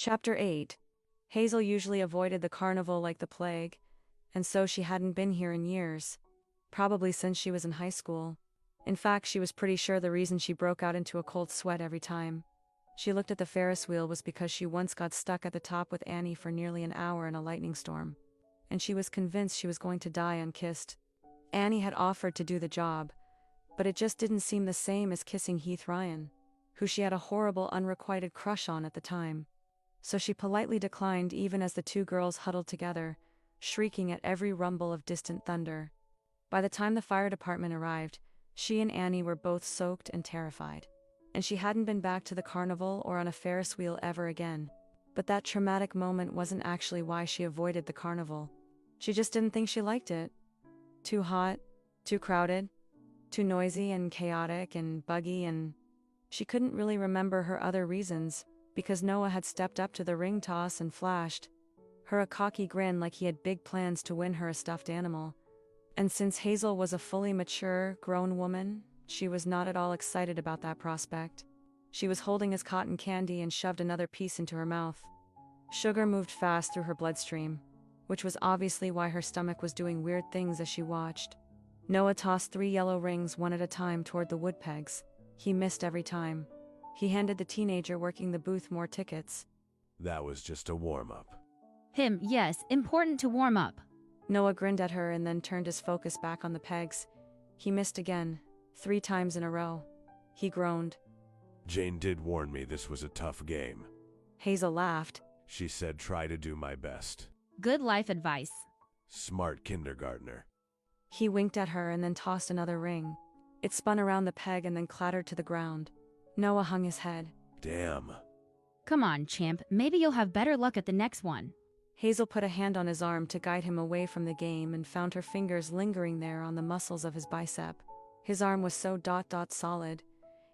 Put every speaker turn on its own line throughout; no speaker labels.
Chapter 8. Hazel usually avoided the carnival like the plague, and so she hadn't been here in years. Probably since she was in high school. In fact, she was pretty sure the reason she broke out into a cold sweat every time she looked at the Ferris wheel was because she once got stuck at the top with Annie for nearly an hour in a lightning storm. And she was convinced she was going to die unkissed. Annie had offered to do the job, but it just didn't seem the same as kissing Heath Ryan, who she had a horrible unrequited crush on at the time. So she politely declined even as the two girls huddled together, shrieking at every rumble of distant thunder. By the time the fire department arrived, she and Annie were both soaked and terrified. And she hadn't been back to the carnival or on a Ferris wheel ever again. But that traumatic moment wasn't actually why she avoided the carnival. She just didn't think she liked it. Too hot, too crowded, too noisy and chaotic and buggy, and she couldn't really remember her other reasons, because Noah had stepped up to the ring toss and flashed her a cocky grin like he had big plans to win her a stuffed animal. And since Hazel was a fully mature, grown woman, she was not at all excited about that prospect. She was holding his cotton candy and shoved another piece into her mouth. Sugar moved fast through her bloodstream, which was obviously why her stomach was doing weird things as she watched. Noah tossed 3 yellow rings one at a time toward the wood pegs. He missed every time. He handed the teenager working the booth more tickets.
That was just a warm-up.
Yes, important to warm up.
Noah grinned at her and then turned his focus back on the pegs. He missed again, 3 times in a row. He groaned.
Jane did warn me this was a tough game.
Hazel laughed.
She said try to do my best.
Good life advice.
Smart kindergartner.
He winked at her and then tossed another ring. It spun around the peg and then clattered to the ground. Noah hung his head.
Damn.
Come on, champ, maybe you'll have better luck at the next one.
Hazel put a hand on his arm to guide him away from the game and found her fingers lingering there on the muscles of his bicep. His arm was so solid.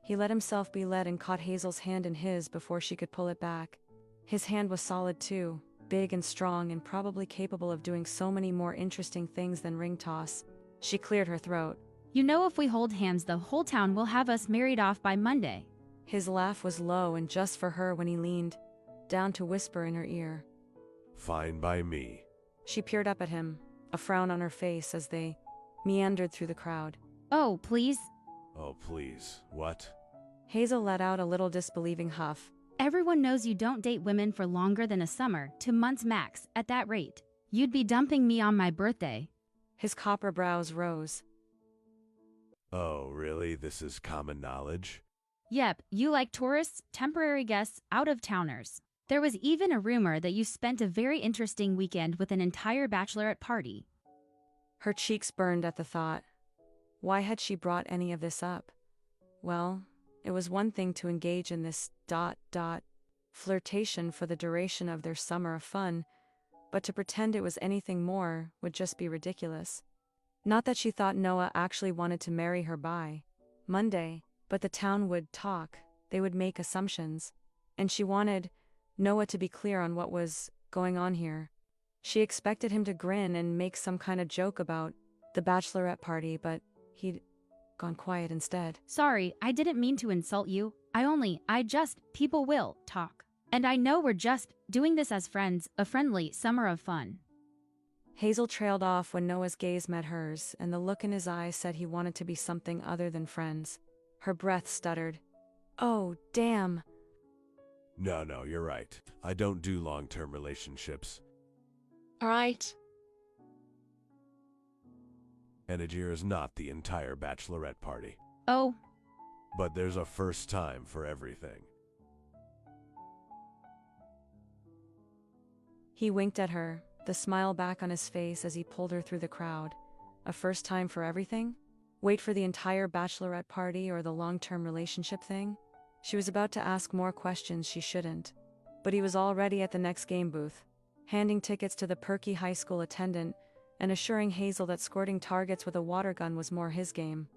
He let himself be led and caught Hazel's hand in his before she could pull it back. His hand was solid too, big and strong and probably capable of doing so many more interesting things than ring toss. She cleared her throat.
You know, if we hold hands, the whole town will have us married off by Monday.
His laugh was low and just for her when he leaned down to whisper in her ear.
Fine by me.
She peered up at him, a frown on her face as they meandered through the crowd.
Oh, please.
Oh, please. What?
Hazel let out a little disbelieving huff.
Everyone knows you don't date women for longer than a summer, 2 months max. At that rate, you'd be dumping me on my birthday.
His copper brows rose.
Oh, really? This is common knowledge?
Yep, you like tourists, temporary guests, out-of-towners. There was even a rumor that you spent a very interesting weekend with an entire bachelorette party.
Her cheeks burned at the thought. Why had she brought any of this up? Well, it was one thing to engage in this flirtation for the duration of their summer of fun, but to pretend it was anything more would just be ridiculous. Not that she thought Noah actually wanted to marry her by Monday, but the town would talk, they would make assumptions, and she wanted Noah to be clear on what was going on here. She expected him to grin and make some kind of joke about the bachelorette party, but he'd gone quiet instead.
Sorry, I didn't mean to insult you. People will talk. And I know we're just doing this as friends, a friendly summer of fun.
Hazel trailed off when Noah's gaze met hers, and the look in his eyes said he wanted to be something other than friends. Her breath stuttered. Oh, damn.
No, you're right. I don't do long-term relationships.
All right.
Anadir is not the entire bachelorette party.
Oh.
But there's a first time for everything.
He winked at her, the smile back on his face as he pulled her through the crowd. A first time for everything? Wait for the entire bachelorette party or the long-term relationship thing? She was about to ask more questions she shouldn't. But he was already at the next game booth, handing tickets to the perky high school attendant and assuring Hazel that squirting targets with a water gun was more his game.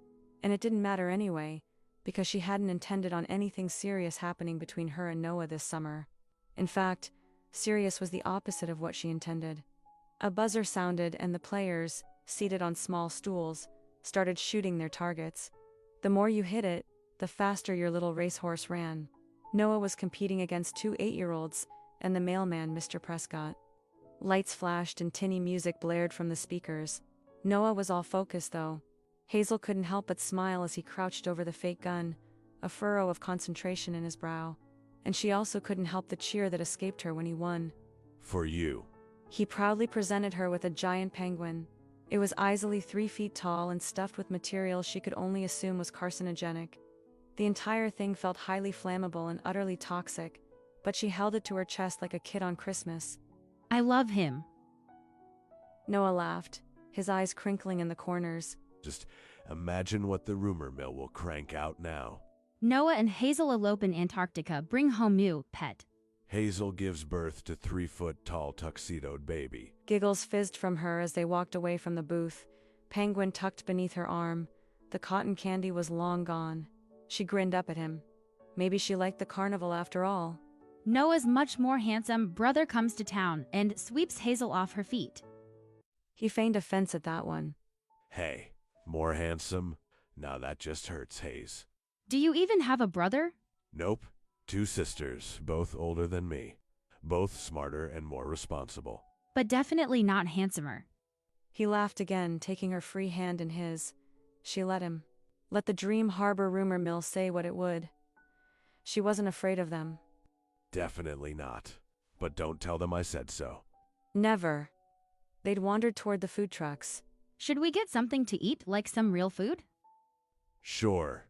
And it didn't matter anyway, because she hadn't intended on anything serious happening between her and Noah this summer. In fact, serious was the opposite of what she intended. A buzzer sounded and the players, seated on small stools, started shooting their targets. The more you hit it, the faster your little racehorse ran. Noah was competing against 2 8-year-olds, and the mailman, Mr. Prescott. Lights flashed and tinny music blared from the speakers. Noah was all focused though. Hazel couldn't help but smile as he crouched over the fake gun, a furrow of concentration in his brow. And she also couldn't help the cheer that escaped her when he won.
For you.
He proudly presented her with a giant penguin. It was easily 3 feet tall and stuffed with material she could only assume was carcinogenic. The entire thing felt highly flammable and utterly toxic, but she held it to her chest like a kid on Christmas.
I love him.
Noah laughed, his eyes crinkling in the corners.
Just imagine what the rumor mill will crank out now.
Noah and Hazel elope in Antarctica, bring home Mew, pet.
Hazel gives birth to 3-foot-tall tuxedoed baby.
Giggles fizzed from her as they walked away from the booth, penguin tucked beneath her arm. The cotton candy was long gone. She grinned up at him. Maybe she liked the carnival after all.
Noah's much more handsome brother comes to town and sweeps Hazel off her feet.
He feigned offense at that one.
Hey, more handsome? Now that just hurts, Hayes.
Do you even have a brother?
Nope. 2 sisters, both older than me. Both smarter and more responsible.
But definitely not handsomer.
He laughed again, taking her free hand in his. She let him. Let the Dream Harbor rumor mill say what it would. She wasn't afraid of them.
Definitely not. But don't tell them I said so.
Never. They'd wandered toward the food trucks.
Should we get something to eat, like some real food?
Sure.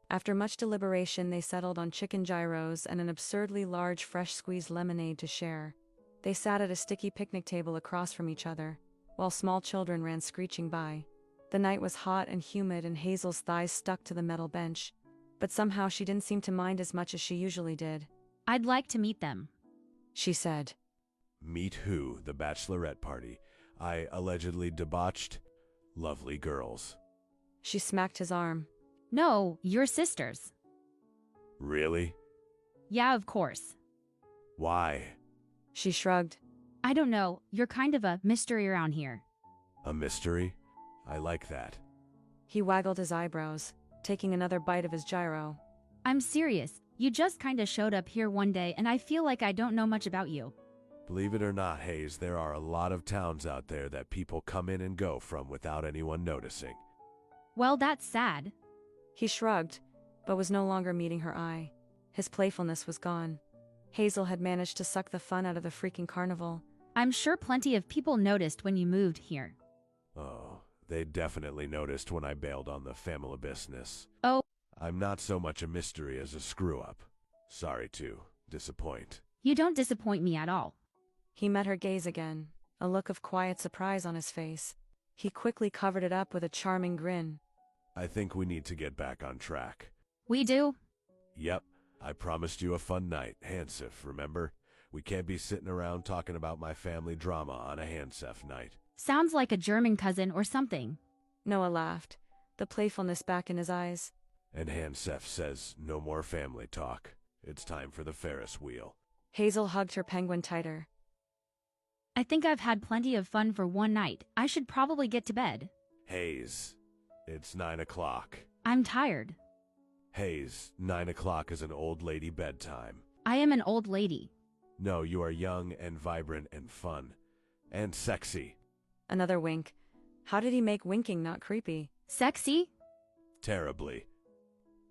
After much deliberation, they settled on chicken gyros and an absurdly large fresh-squeezed lemonade to share. They sat at a sticky picnic table across from each other, while small children ran screeching by. The night was hot and humid and Hazel's thighs stuck to the metal bench, but somehow she didn't seem to mind as much as she usually did.
I'd like to meet them,
she said.
Meet who? The bachelorette party. I allegedly debauched? Lovely girls.
She smacked his arm.
No, your sisters.
Really?
Yeah, of course.
Why?
She shrugged.
I don't know, you're kind of a mystery around here.
A mystery? I like that.
He waggled his eyebrows, taking another bite of his gyro.
I'm serious, you just kinda showed up here one day and I feel like I don't know much about you.
Believe it or not, Hayes, there are a lot of towns out there that people come in and go from without anyone noticing.
Well, that's sad.
He shrugged, but was no longer meeting her eye. His playfulness was gone. Hazel had managed to suck the fun out of the freaking carnival.
I'm sure plenty of people noticed when you moved here.
Oh, they definitely noticed when I bailed on the family business.
Oh.
I'm not so much a mystery as a screw-up. Sorry to disappoint.
You don't disappoint me at all.
He met her gaze again, a look of quiet surprise on his face. He quickly covered it up with a charming grin.
I think we need to get back on track.
We do?
Yep, I promised you a fun night, Hansef, remember? We can't be sitting around talking about my family drama on a Hansef night.
Sounds like a German cousin or something.
Noah laughed, the playfulness back in his eyes.
And Hansef says no more family talk. It's time for the Ferris wheel.
Hazel hugged her penguin tighter.
I think I've had plenty of fun for one night. I should probably get to bed.
Hayes, it's 9 o'clock.
I'm tired.
Hayes, 9 o'clock is an old lady bedtime.
I am an old lady.
No, you are young and vibrant and fun. And sexy.
Another wink. How did he make winking not creepy?
Sexy?
Terribly.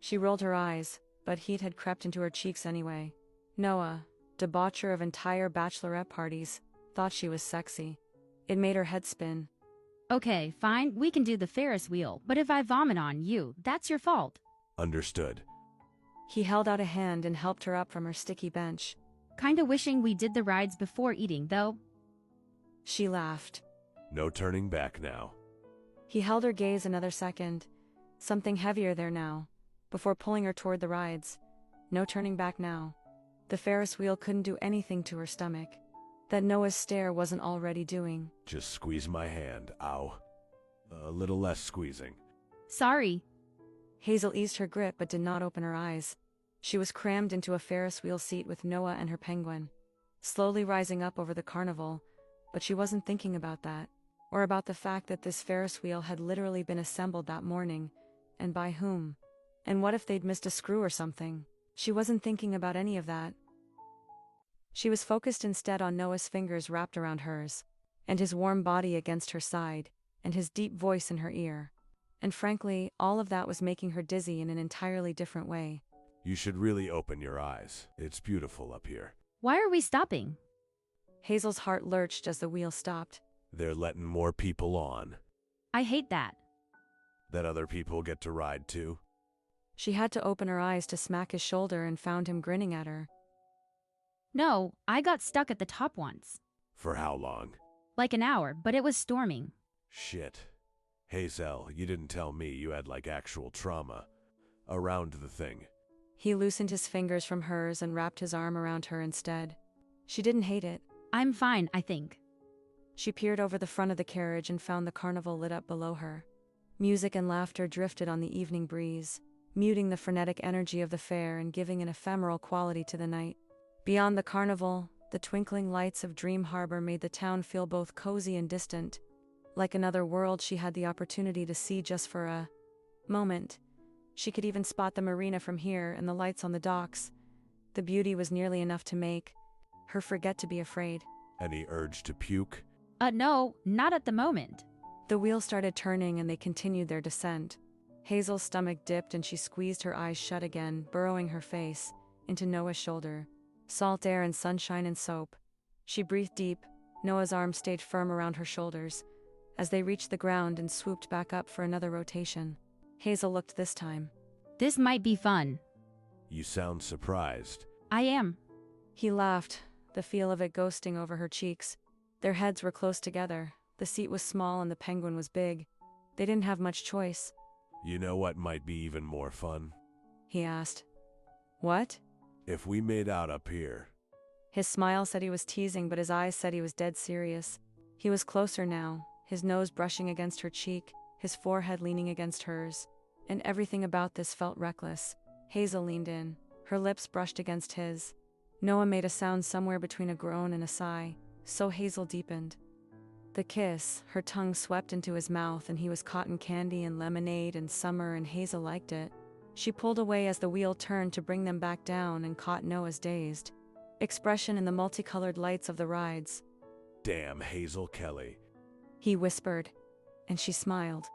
She rolled her eyes, but heat had crept into her cheeks anyway. Noah, debaucher of entire bachelorette parties, thought she was sexy. It made her head spin.
Okay, fine, we can do the Ferris wheel, but if I vomit on you, that's your fault.
Understood.
He held out a hand and helped her up from her sticky bench.
Kinda wishing we did the rides before eating, though.
She laughed.
No turning back now.
He held her gaze another second, something heavier there now, before pulling her toward the rides. No turning back now. The Ferris wheel couldn't do anything to her stomach that Noah's stare wasn't already doing.
Just squeeze my hand, ow. A little less squeezing.
Sorry.
Hazel eased her grip but did not open her eyes. She was crammed into a Ferris wheel seat with Noah and her penguin, slowly rising up over the carnival, but she wasn't thinking about that, or about the fact that this Ferris wheel had literally been assembled that morning, and by whom? And what if they'd missed a screw or something? She wasn't thinking about any of that. She was focused instead on Noah's fingers wrapped around hers, and his warm body against her side, and his deep voice in her ear. And frankly, all of that was making her dizzy in an entirely different way.
You should really open your eyes. It's beautiful up here.
Why are we stopping?
Hazel's heart lurched as the wheel stopped.
They're letting more people on.
I hate that.
That other people get to ride too.
She had to open her eyes to smack his shoulder and found him grinning at her.
No, I got stuck at the top once.
For how long?
Like an hour, but it was storming.
Shit. Hazel, you didn't tell me you had like actual trauma around the thing.
He loosened his fingers from hers and wrapped his arm around her instead. She didn't hate it.
I'm fine, I think.
She peered over the front of the carriage and found the carnival lit up below her. Music and laughter drifted on the evening breeze, muting the frenetic energy of the fair and giving an ephemeral quality to the night. Beyond the carnival, the twinkling lights of Dream Harbor made the town feel both cozy and distant, like another world she had the opportunity to see just for a moment. She could even spot the marina from here and the lights on the docks. The beauty was nearly enough to make her forget to be afraid.
Any urge to puke?
No, not at the moment.
The wheel started turning and they continued their descent. Hazel's stomach dipped and she squeezed her eyes shut again, burrowing her face into Noah's shoulder. Salt air and sunshine and soap. She breathed deep. Noah's arm stayed firm around her shoulders as they reached the ground and swooped back up for another rotation. Hazel looked this time.
This might be fun.
You sound surprised.
I am.
He laughed, the feel of it ghosting over her cheeks. Their heads were close together. The seat was small and the penguin was big. They didn't have much choice.
You know what might be even more fun?
He asked. What?
If we made out up here.
His smile said he was teasing, but his eyes said he was dead serious. He was closer now, his nose brushing against her cheek, his forehead leaning against hers. And everything about this felt reckless. Hazel leaned in. Her lips brushed against his. Noah made a sound somewhere between a groan and a sigh, so Hazel deepened. The kiss, her tongue swept into his mouth and he was cotton candy and lemonade and summer and Hazel liked it. She pulled away as the wheel turned to bring them back down and caught Noah's dazed expression in the multicolored lights of the rides.
Damn Hazel Kelly.
He whispered, and she smiled.